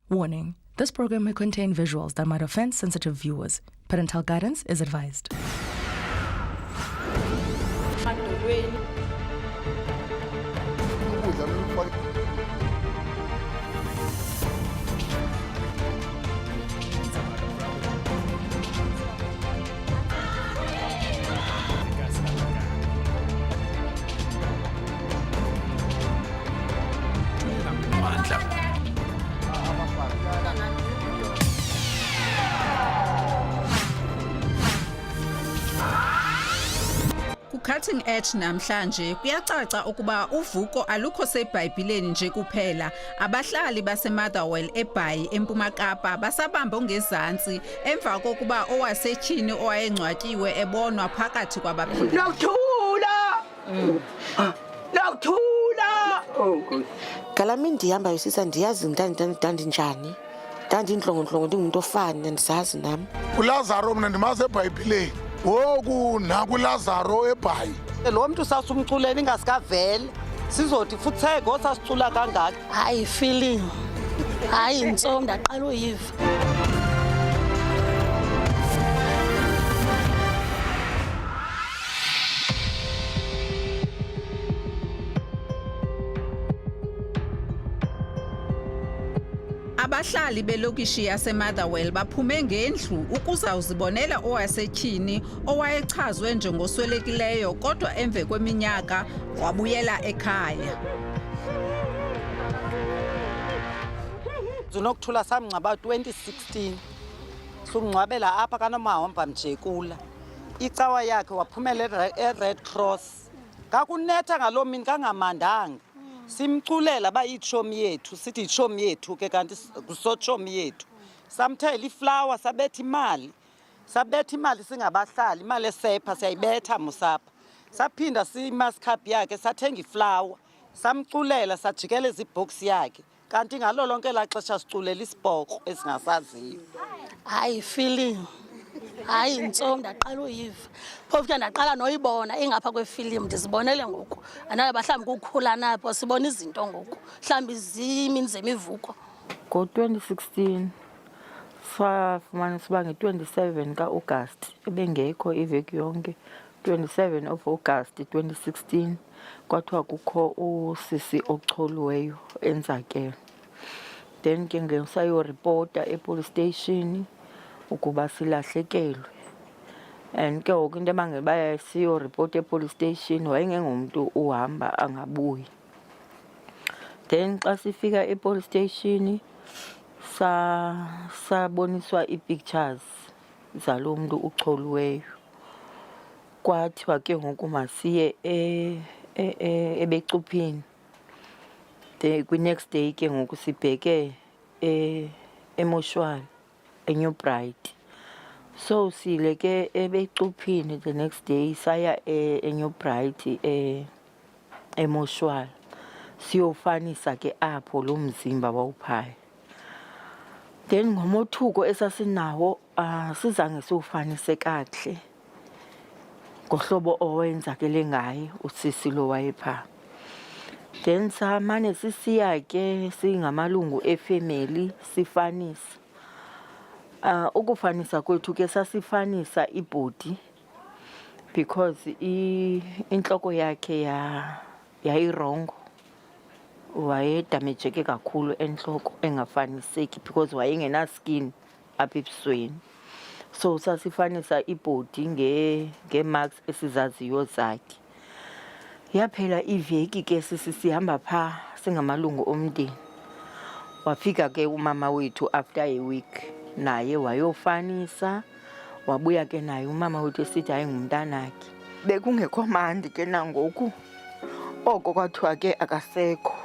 Warning: this program may contain visuals that might offend sensitive viewers. Parental guidance is advised. Cutting edge namhlanje kuyacaca ukuba uvuko alukho seBhayibhelini nje kuphela. Abahlali baseMotherwell eBhayi eMpuma Kapa basabamba ngezantsi emva kokuba owasetyhini owayengcwatyiwe ebonwa phakathi kwabaphila. Nokuthula! Oh God. Ngalamini ndihamba yosisa ndiyazi ndandinjani. Ndandinhlongonhlongo ndingumuntu ofana ndisazi nami. uLazaro mina ndimazi eBhayibhelini. Woku nakuLazaro eBhayi. Lo muntu sasumculela ingasikavele. Sizothi futhi ngosasicula kangaka. Hayi feeling. Hayi intsongo ndaqala uyiva. Abahlali belokishi yaseMotherwell baphume ngendlu ukuzawuzibonela owasetyhini owayechazwe njengoswelekileyo kodwa emva kweminyaka wabuyela ekhaya. Zinokuthula samngcwaba 2016. Sumngcwabela apha kaNomahomba Mjekula. Icawa yakhe waphumela eRed Cross. Kakunetha ngaloo mini kangamandanga. Simculela bayitshomi yethu sithi itshomi yethu ke kanti kusotshomi yethu samthela iflower sabetha imali singabahlali imali esepha siyayibetha musapha saphinda simaskap yakhe sathenga iflower samculela sajikeleza ibox yakhe kanti ngalo lonke la xesha siculela isibhoko esingasaziyo. Hayi feeling. Hayi intsongo ndaqala uyiva. Phofu ndaqala noyibona ingapha kwefilimu ndizibonele ngoku. Anaye bahlambi ukukhula napho sibona izinto ngoku. Mhlambi izimini zemivuko. Ngo-2016 safumana siba nge-27 ka-August ebengekho iveki yonke. 27 of August 2016 kwathiwa kukho usisi ocholiweyo enzakelo. Then ke ngesayoripota epolice station ukuba silahlekelwe. And ke ngoku into ebangela siyoripota epolice station wayengengumuntu uhamba angabuyi. Then xa sifika epolice station saboniswa ipictures zalo muntu ucholiweyo. Kwathiwa ke ngoku masiye ebecuphini. The next day ke ngoku sibheke emoshwali eNew Bright. So sile ke ebecuphini the next day saya eNew Bright emoshwali siyofanisa ke apho lo mzimba wawuphaya. Then ngomothuko esasinawo sizange siwufanise kahle ngohlobo owenzakele ngaye usisi lo wayepha. Then samane sisiya ke singamalungu efamily sifanisa. Ukufanisa kwethu ke sasifanisa ibhodi because inhloko yakhe yayirongo. Wayedamejeke kakhulu enhloko engafaniseki because wayengena skin apha ebusweni. So sasifanisa ibhodi ngemarks esizaziyo zakhe. Yaphela iveki ke sihamba pha singamalungu omndeni. Wafika ke umama wethu after a week naye wayofanisa wabuya ke naye umama wethu esithi hayi ngumntanakhe. Bekungekho mandi ke nangoku oko kwathiwa ke akasekho.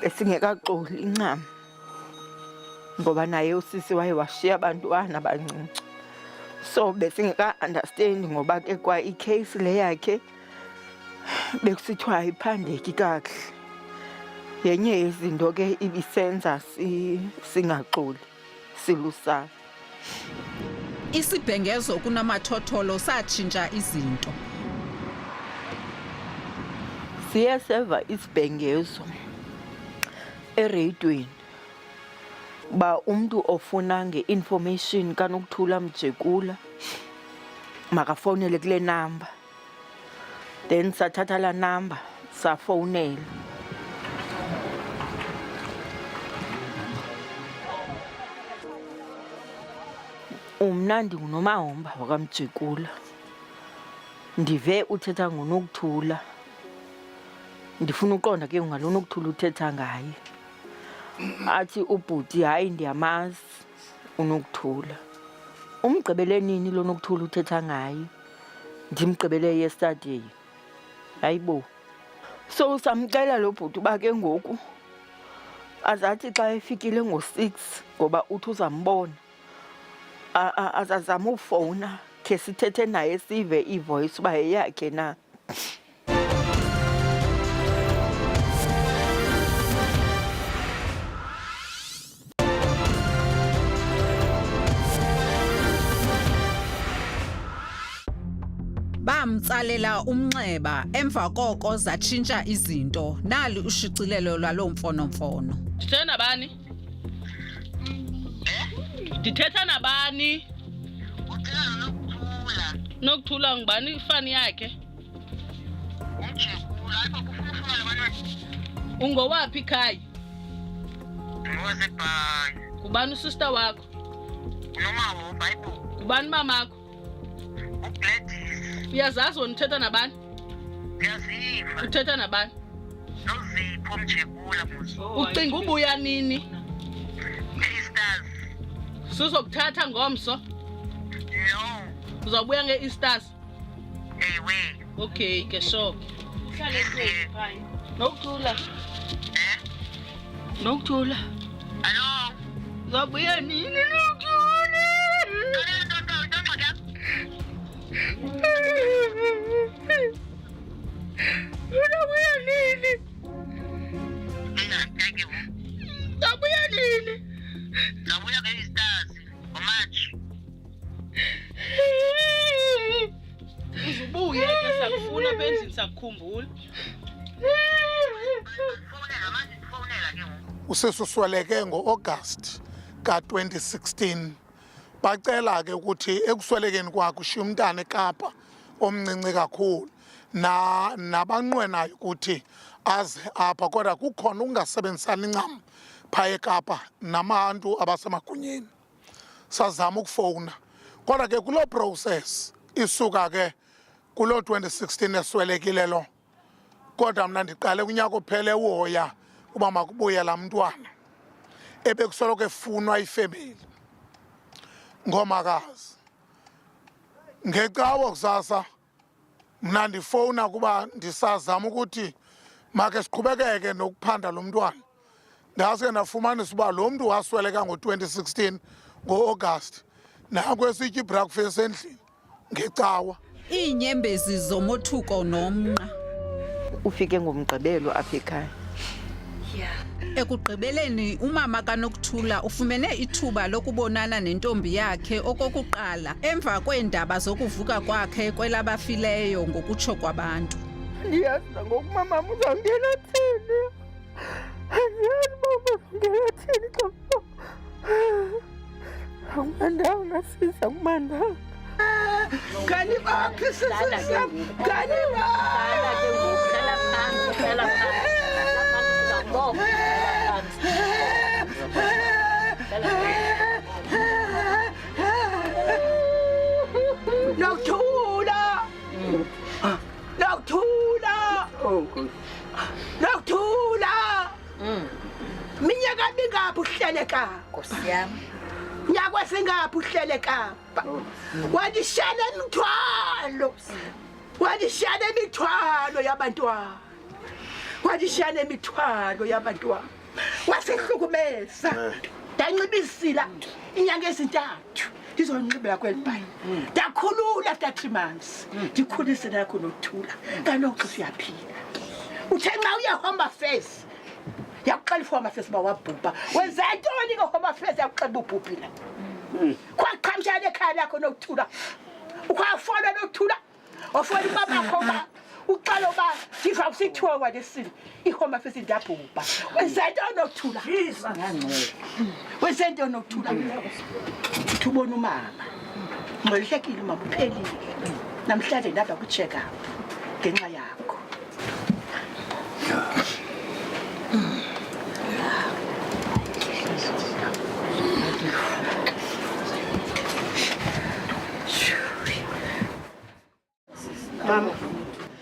Besingekaxoli incama ngoba naye usisi waye washiya abantwana abancinci. So besingeka understand ngoba ke kwa icase le yakhe bekusithiwa ayiphandeki kahle. Yenye yezinto ke ibisenza singaxoli silusana. Isibhengezo kunamathotholo satshintsha izinto. Siyaseva isibhengezo eradweni ba umuntu ofuna nge-information kaNokuthula Mjekula makafonele kule number, then sathatha la number safonela. Umnandi nguNomahomba wakaMjekula. Ndive uthetha ngoNokuthula. Ndifuna uqonda ke ngalo Nokuthula uthetha ngaye. Athi ubhuti hayi ndiyamazi uNokuthula. Umgqibele nini lo Nokuthula uthetha ngaye? Ndimgqibele yesterday. Hayibo. So samcela lo bhuti ba ke ngoku azathi xa efikile ngo6 ngoba uthi uzambona. Azazama ufona ke sithethe naye sive ivoice uba yeyakhe na. Bamtsalela umnxeba emva koko zatshintsha izinto. Nali ushicilelo lwalo mfonomfono. Ndithetha nabani? Ndithetha nabani? Nokuthula ngubani ifani yakhe? Ungowaphi ikhaya? Kubani usister wakho? Nomahomba ibo. Kubani mamakho? Ugladys. Uyazazi wonithetha nabani? Ngiyaziva. Uthetha nabani? Nozipho Mjekula muzi. Ucinga ubuya nini? Nge-Easters. Sizokuthatha ngomso? No. Uzabuya nge-Easters? Ewe. Okay, ke sure. Nokuthula. Nokuthula. Hello. Uzabuya nini Nokuthula? Uzabuya nini? Uzabuya nini? Uzabuya nge-Easters. Ngomatshi. Uzubuye ke sakufuna apha endlini sakukhumbula. Usesusweleke ngo-August ka-2016. Bacela ke ukuthi ekuswelekeni kwakhe ushiya umntana eKapa omncinci kakhulu nabanqwenayo ukuthi aze apha kodwa kukhona ukungasebenzisani ncam phaya eKapa nabantu abasemagunyeni. Sazama ukufowuna kodwa ke kuloo process isuka ke kuloo 2016 eswelekile lo. Kodwa mna ndiqale unyaka ophele uhoya uba makubuye laa mntwana ebekusoloko efunwa ifemeli ngomakazi. Ngecawe kusasa mna ndifowuna kuba ndisazama ukuthi make siqhubekeke nokuphanda lo mntwana. Ndaske ndafumanisa uba lo mntu wasweleka ngo-2016 ngo-August nakwesitya ibreakfast endlini ngecawa. Iinyembezi zomothuko nomnqa. Ufike ngomgqibelo apha ekhaya. Ekugqibeleni umama kaNokuthula ufumene ithuba lokubonana nentombi yakhe okokuqala emva kweendaba zokuvuka kwakhe kwelabafileyo ngokutsho kwabantu. Ndiyazi nangoku mamam uzawungena thini. Andiyazi mama uzawungena thini xa akumandanga sisa kumandanga. Kani bakhe sisisam. Kani Nokuthula. Nokuthula. Nokuthula. Minyaka mingaphi uhlele Kapa? Nkosi yami. Nyakwa singaphi uhlele Kapa? Wadishana imithwalo. Wadishana imithwalo yabantwana. Wadishana imithwalo yabantwana. Wasihlukumeza. Dancibisila inyanga ezintathu. Ndizonqibela kwelibhayi. Ndakhulula after 3 months. Ndikhulise nakho Nokuthula. Kanoxa siyaphila. Uthe nxa uyahamba face. Yakuxela ifoma face bawabhubha. Wenza ntoni ngohamba face yakuxela ubhubhila? Kwaqhamshana ekhaya lakho Nokuthula. Ukhafona Nokuthula. Ofuna mama khoma. Uqala uba ndiva usithiwa kwalesini ihoma face ndabhubha. Wenza ntoni Nokuthula? Wesento nokuthula thubona umama. Ngolishekile mama uphelile. Namhlanje ndaba ku check up ngenxa yakho. Mama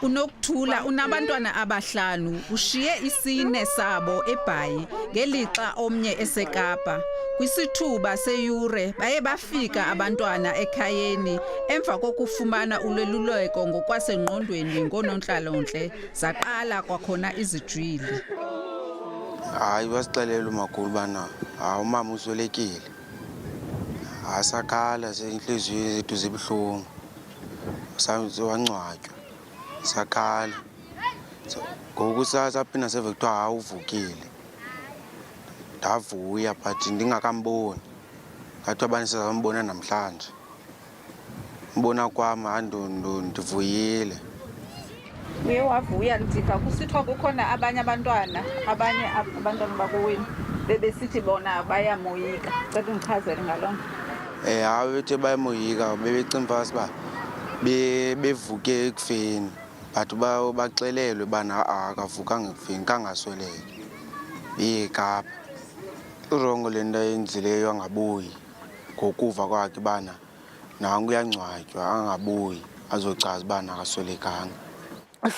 uNokuthula unabantwana abahlanu ushiye isine sabo eBhayi ngelixa omnye eseKapa. Kwisithuba seyure baye bafika abantwana ekhayeni emva kokufumana uleluleko ngokwasengqondweni ngononhlalonhle zaqala kwakhona izijwili. Hayi wasixelela umakhulu bana umama uswelekile. Asakhala senhliziyo zethu zibuhlungu. Wangcwatywa. Sakhala. Ngoku saphinda sevekuthiwa uvukile. Ndavuya but ndingakamboni. Ngathi abantu sizambona namhlanje. Mbona kwami ndivuyile. Uye wavuya ndiva kusithiwa kukhona abanye abantwana bakowenu bebesithi bona bayamoyika. Cela ungichazele ngalona. Hayi bethe bayamoyika bebecimba siba bevuke ekufeni but baxelelwe bana akavukanga ekufeni kangasweleki. eKapa. Urongo lento ayenzileyo angabuyi ngokuva kwakhe bana nangu uyangcwatywa angabuyi azochaza bana akaswelekanga.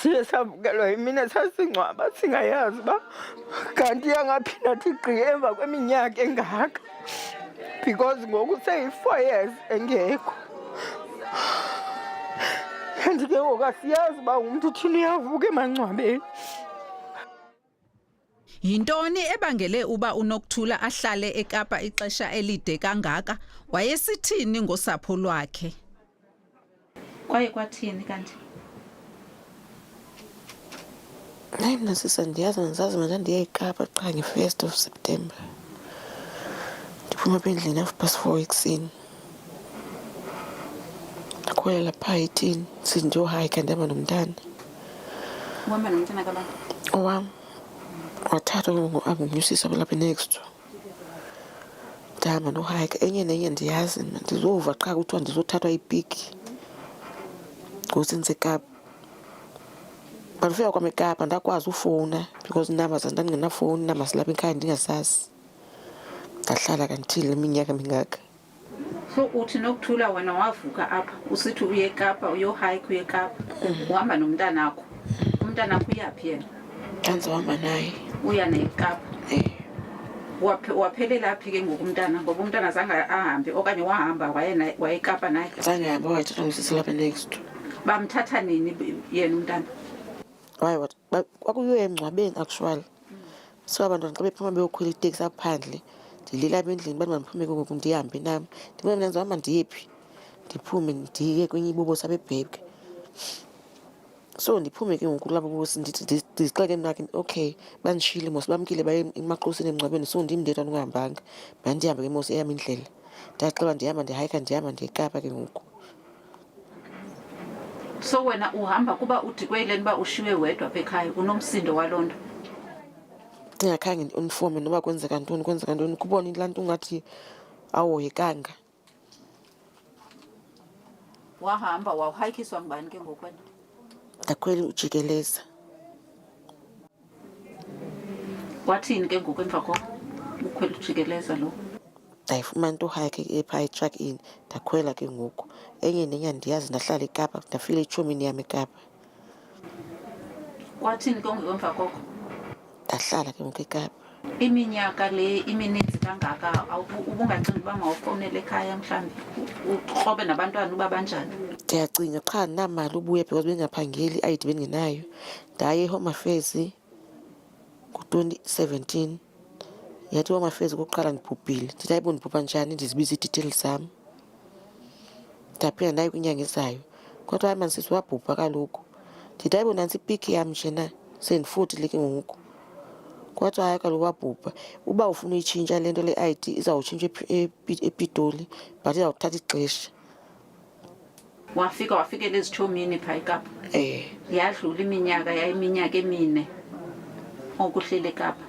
Siye savukelwa yimina sasingcwaba singayazi ba kanti yangaphinda thi gqi emva kweminyaka engaka because ngoku seyi-4 years engekho. Kanti ke ngoku asiyazi uba umntu uthini uyavuka emangcwabeni. Yintoni ebangele uba uNokuthula ahlale eKapa ixesha elide kangaka? Wayesithini ngosapho lwakhe? Kwaye kwathini kanti? Hayi mina sisa ndiyazi ngizazi manje ndiye eKapa qha nge-1st of September. Ndiphuma endlini 4:30 ekuseni. Ndakhwela lapha ethini sindiyohayika ndihamba nomntana. Uhamba nomntana kabani? Owam. Wathathwa ngokunyusisa lapha next. Ndihamba nohayika enye nenye ndiyazi ndizova qha kuthiwa ndizothathwa ipiki. Ngosensekapa. Bandifika kwam eKapa ndakwazi ufowuna because inamba ndandingenafowuni inamba silapha ekhaya ndingasazi. Ndahlala kanthile iminyaka mingaka. So uthi Nokuthula wena wavuka apha usithi uye eKapa uyohike uye eKapa uhamba nomntana wakho. Umntana wakho uyapi yena? Kanzihamba naye. Uya naye eKapa. Waphelela phi ke ngokumntana ngoba umntana zange ahambe okanye wahamba waye eKapa naye? Zange hamba wayethathwa ngusisi lapha next. Bamthatha nini yena umntana? Hayi kwakuyiwe emngcwabeni actually. So abantu xa bephuma beyokhwela iteksi aphandle ndilila endlini bathi mandiphume ngoku ndihambe nami. Ndimele mna ngihamba ndiyephi? Ndiphume ndiye kwenye ibobo sabebhebhe. So ndiphume ke ngoku lapho bosi ndizixeleke mna ke okay bandishile mos bamkile baye emaXhoseni emngcwabeni so ndim ndedwa ndingahambanga. Mandihambe ke mos eyami indlela. Ndaxela ndihamba ndihayika ndihamba ndiyeKapa ke ngoku. So wena uhamba kuba udikwele niba ushiwe wedwa apha ekhaya unomsindo walonto? Ndingakhange ndi-informe noba kwenzeka ntoni kubona laa nto ungathi awoyekanga. Wahamba wawuhayikiswa ngubani ke ngoku wena? Ndakhwela ujikeleza. Wathini ke ngoku emva koko ukhwela ujikeleza lo? Ndayifumana into uhayike epha i-truck in ndakhwela ke ngoku. Enye nenye ndiyazi ndahlala eKapa ndafika etshomini yam eKapa. Kwathini ke emva koko? Ndahlala ke ngoku eKapa. Iminyaka le imininzi kangaka ubungacingi uba mawufowunele ekhaya mhlawumbi ukrobe nabantwana uba banjani? Ndiyacinga qha andinamali ubuya because bengingaphangeli i-ID bengenayo. Ndaye eHome Affairs ngo-2017. Yathi iHome Affairs okokuqala ndibhubhile. Ndithi hayibo ndibhubha njani ndizibiza ii-details zam. Ndaphinda ndaye kwinyanga ezayo. Kodwa hayi manisisi wabhubha kaloku. Ndithi hayibo nantsi ipiki yam njena sendifotile ke ngoku. Kodwa hayi kaloku wabhubha. Uba ufuna uyitshintsha le nto le-ID izawutshintsha ePitoli but izawuthatha ixesha. Wafikela ezitshomini phaa eKapa? Yadlula iminyaka yayiminyaka 4 okuhleli eKapa?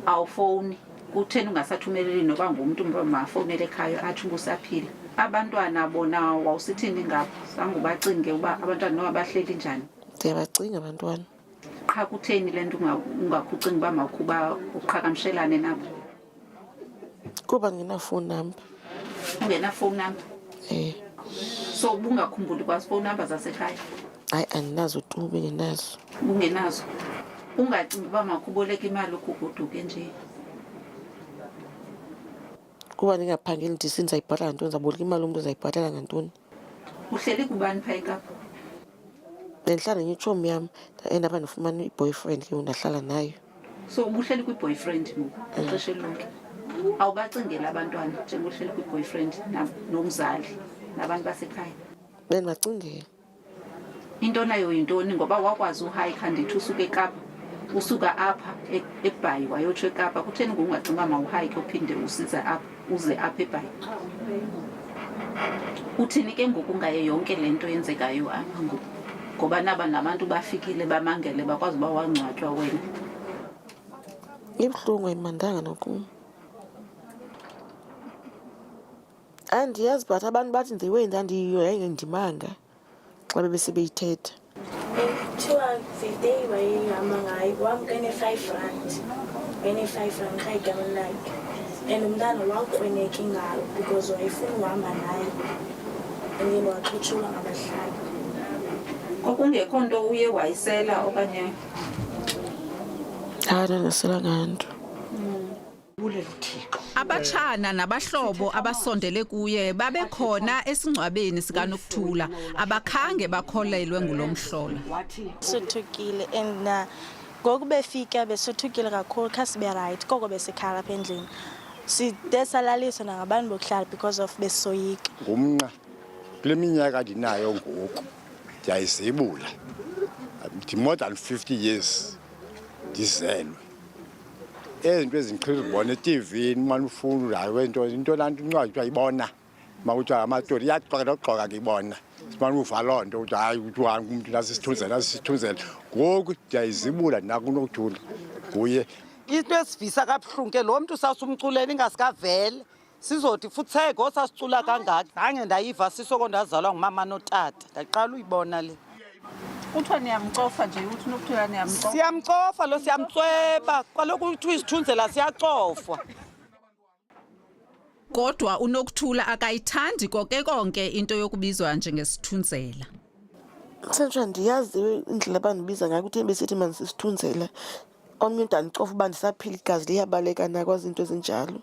Awufowuni? kutheni ungasathumeleli noba ngumuntu mafonele ekhaya athi ubusaphila? Abantwana bona wawusithini ngapho? Zange ubacinge uba abantwana noba bahleli njani? Ndiyabacinga abantwana. Qha kutheni le nto ungakhucingi uba mawukhuba uqhagamshelane nabo? Kuba nginafoni number. Ungenafoni number? So ubungakhumbuli kwazi phone number zasekhaya? Hayi, andinazo tu, bengenazo. Ungenazo? Ungacingi uba makhuboleka imali ukugoduke nje? Kuba ndingaphangeli ndisi ndizayibhatala ngantoni, ndizaboleka imali umntu uzayibhatala ngantoni? Uhleli kubani phaa eKapa? Bendihlala netshomi yam endapha ndifumana i-boyfriend ke ndahlala nayo. So ubuhleli kwi-boyfriend ngoku ixesha lonke? Awubacingela abantwana njengohleli kwi-boyfriend nomzali nabantu basekhaya? Bendibacingela. Into nayo yintoni ngoba wakwazi uhayikha ndithi usuke eKapa, usuka apha eBhayi wayotsho eKapa, kutheni ngokungacinga mawuhayikhe uphinde uze apha eBhayi? Uthini ke ngoku ngaye yonke le nto yenzekayo apha ngoku? Ngoba naba nabantu bafikile bamangele bakwazi uba wangcwatywa wena. Ibuhlungu ayimandanga nokum. Andiyazi but abantu bathi ndiwenza yayingendimanga xa bebesebeyithetha. Kuthiwa the-day wayehamba ngayo wamkene 5 rand. Bene-5 rand xa igama lakhe. And umntana wakrweneka ingalo because wayefuna uhamba nayo. And then waxutshulwa ngabahlali. Kwakungekho nto uye wayisela okanye? Hayi, ndingaselanga nto. Abatshana nabahlobo abasondele kuye babekhona esingcwabeni sikaNokuthula abakhange bakholelwe ngulomhlola. Sothukile and ngoku befika besothukile kakhulu kha sibe right koko besikhala apha endlini. Side salaliswa nangabantu bokuhlala because of besoyika. Ngumnqa kule minyaka ndinayo ngoku ndiyayizibula. More than 50 years ndizelwe. Ezinto ezinqhile ubona eTV manje ufuna hayi into lanto incwadi uyayibona makuthiwa amatori iyaxoxa ngibona simane uva loo nto ukuthi hayi ukuthi umuntu nasisithunzela ngoku ndiyayizibula nakuNokuthula kuye into esivisa kabuhlungu ke lo muntu sasumculela ingasikavele sizothi futhi sego sasicula kangaka zange ndayiva sisoko ndazalwa ngumama notata ndaqala uyibona le. Kuthiwa niyamcofa nje uthi uNokuthula niyamcofa? Siyamcofa lo siyamcweba kaloku uthi isithunzela siyacofwa. Kodwa uNokuthula akayithandi konke into yokubizwa njengesithunzela. Sentsha ndiyazi indlela abandibiza ngayo ukuthi besithi manisisithunzela. Omnye umntu andicofa uba ndisaphila igazi liyabaleka nakwazi into ezinjalo.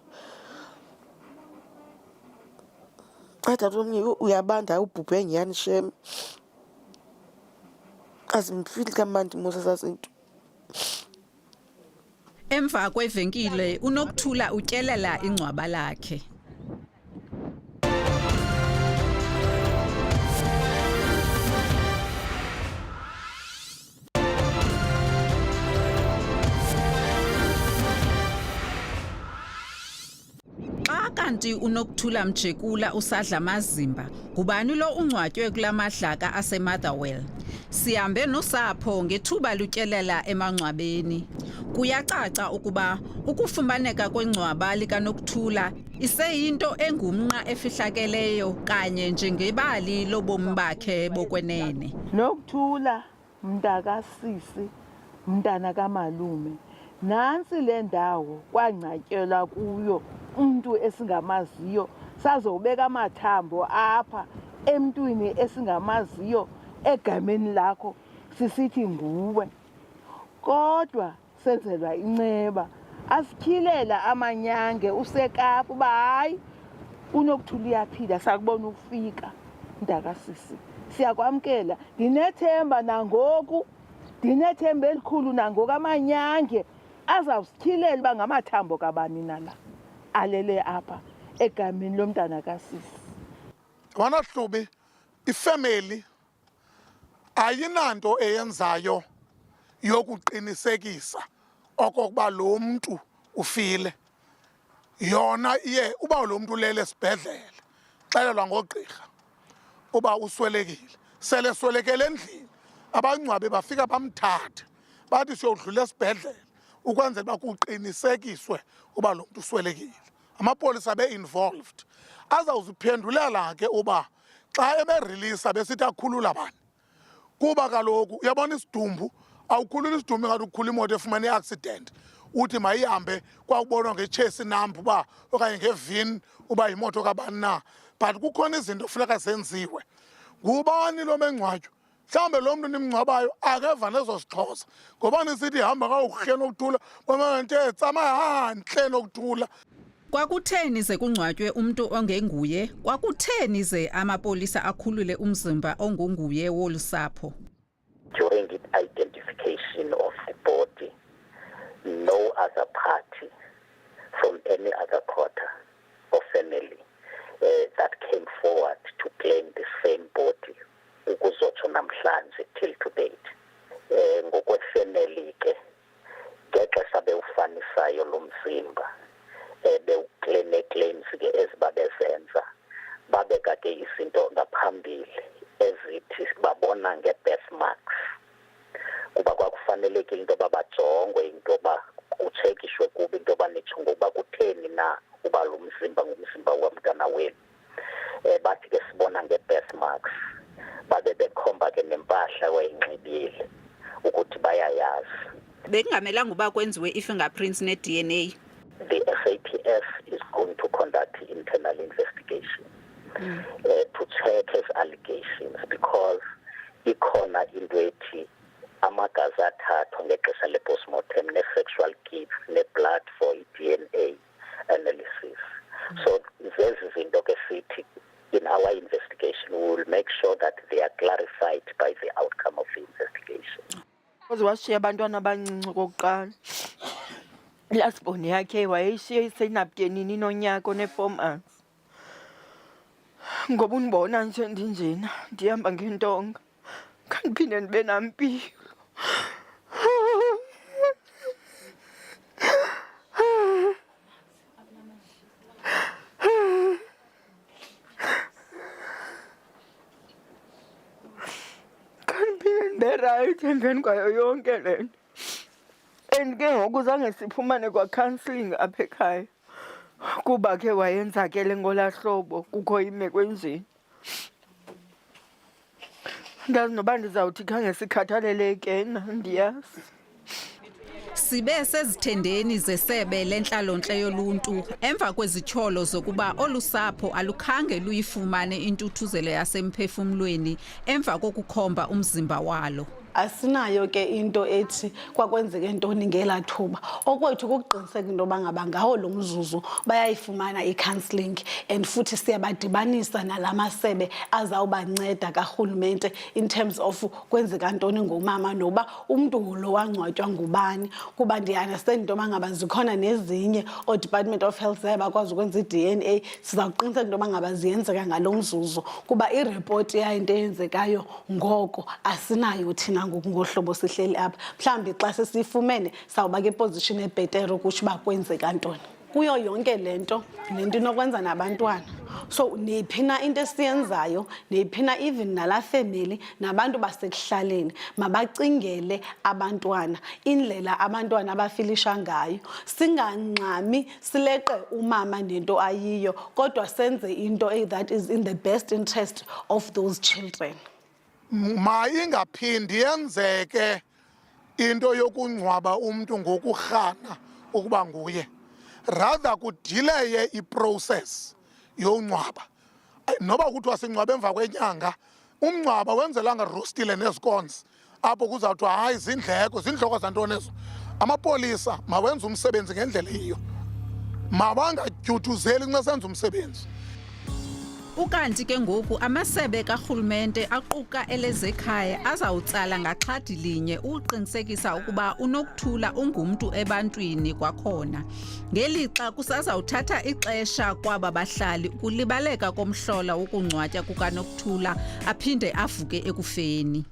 Athatha omnye uyabanda ubhubhe nyhani shem. Azimfili kamandi musa sazinto. Emva kwevenkile uNokuthula utyelela ingcwaba lakhe. Kanti uNokuthula Mjekula usadla amazimba ngubani lo ungcwatywe kulamadlaka aseMotherwell? Sihambe nosapho ngethuba lutyelela emangcwabeni. Kuyacaca ukuba ukufumaneka kwengcwaba likaNokuthula iseyinto engumnqa efihlakeleyo kanye njengebali lobomi bakhe bokwenene. Nokuthula mntakasisi mntana kamalume nansi le ndawo kwangcwatyelwa kuyo umuntu esingamaziyo sazobeka amathambo apha emntwini esingamaziyo egameni lakho sisithi nguwe kodwa senzelwa inceba asikhilela amanyange useKapa uba hayi uNokuthula uyaphila sakubona ukufika mntakasisi siyakwamkela ndinethemba nangoku ndinethemba elikhulu nangoku amanyange azawusikhilela uba ngamathambo kabani nala alele apha egameni lomntana kasisi. Wanahlubi ifamily ayinanto eyenzayo yokuqinisekisa okokuba lo muntu ufile. Yona iye uba lo muntu lele esibhedlele xelelwa ngogqirha uba uswelekile sele swelekele endlini abangcwabe bafika bamthathe bathi siyodlula esibhedlele ukwenzela uba kuqinisekiswe uba lo mntu uswelekile. Amapolisa be-involved azawuziphendulela ke uba xa ebereleasa besithi akhulula bani. Kuba kaloku uyabona isidumbu awukhulula isidumbu ngathi ukhulula imoto efumana i-accident uthi mayihambe kwakubonwa nge-chase number uba okanye ngevin uba yimoto kabani na. But kukhona izinto funeka zenziwe. Ngubani lo mengcwatyo? Mhlawumbe lo mntu nimngcwabayo akeva nezo siXhosa ngoba nisithi hamba kakuhle nokuthula bomante tsamahantle nokuthula. Kwakutheni ze kungcwatywe umuntu ongenguye? Kwakutheni ze amapolisa akhulule umzimba ongunguye wolusapho? During the identification of the body, no other party from any other quarter or family that came forward to claim the same body ukuzotsho namhlanje till to date. Ngokwefamily ke ngexesha bewufanisayo lo mzimba claims ke ezibabezenza babeka ke izinto ngaphambili ezithi babona nge-birthmarks kuba kwakufanelekile into yoba bajongwe into yoba kutshekishwe kuba into yoba nitsho ngokuba kutheni na uba lo mzimba ngumzimba womntana wenu. Bathi ke sibona nge-birthmarks babe bekhomba ke nempahla wayinxibile ukuthi bayayazi. Bekungamelanga uba kwenziwe i-fingerprints ne-DNA. The SAPS is going to conduct internal investigation to check his allegations because ikhona into ethi amagazi athathwa ngexesha le-postmortem ne-sexual gifts ne-blood for i-DNA analysis. So zezi zinto ke sithi in our investigation we will make sure that they are clarified by the outcome of the investigation. Koze washiya abantwana abancinci kokuqala. Lasibone yakhe wayeshiya isenapkenini inonyaka one-4 months. Ngoba unibona nje ndinjena ndihamba ngentonga kandiphinde ndibe nampilo. Kandiphinde ndibe right emveni kwayo yonke le nto. And ke ngoku zange siphumane kwa-counselling apha ekhaya kuba ke wayenzakele ngolaa hlobo kukho imeko enjeni. Ndazi noba ndizawuthi khange sikhathaleleke ndiyazi. Sibe sezithendeni zesebe lenhlalonhle yoluntu emva kwezityholo zokuba olusapho alukhange luyifumane intuthuzelo yasemphefumlweni emva kokukhomba umzimba walo. Asinayo ke into ethi kwakwenzeke ntoni ngela thuba. Okwethu kuqiniseka into yoba ngaba ngawo lo mzuzu bayayifumana i-counselling and futhi siyabadibanisa nalamasebe azawubanceda karhulumente in terms of kwenzeka ntoni ngomama noba umntu lo wangcwatywa ngubani. Kuba ndiyaunderstand into yoba ngaba zikhona nezinye o-Department of Health zaye bakwazi ukwenza i-DNA. Sizawuqiniseka into yoba ngaba ziyenzeka ngalo mzuzu kuba irepoti yayo into eyenzekayo ngoko asinayo thina ngohlobo sihleli apha. Mhlawumbi xa sesifumene sawuba ke position ebhetere ukuthi bakwenzeka ntoni. Kuyo yonke lento inokwenza nabantwana. So nephina into esiyenzayo nephina even nala family nabantu basekuhlaleni mabacingele abantwana indlela abantwana abafilisha ngayo. Singanqami sileqe umama nento ayiyo kodwa senze into that is in the best interest of those children. Mayingaphindi yenzeke into yokungcwaba umuntu ngokurhana ukuba nguye. Rather kudileye iprocess yongcwaba. Noba kuthiwa singcwaba emva kwenyanga, umngcwaba wenzelanga rostile nezikonzi apho kuzawuthiwa hayi zindleko zantoni ezo. Amapolisa mawenze umsebenzi ngendlela eyiyo. Mabangadyuthuzeli nxa senza umsebenzi. Ukanti ke ngoku amasebe karhulumente aquka elezekhaya azawutsala ngaxhadi linye uqinisekisa ukuba uNokuthula ungumntu ebantwini kwakhona. Ngelixa kusazawuthatha ixesha kwaba bahlali ukulibaleka komhlola wokungcwatya kukaNokuthula aphinde avuke ekufeni.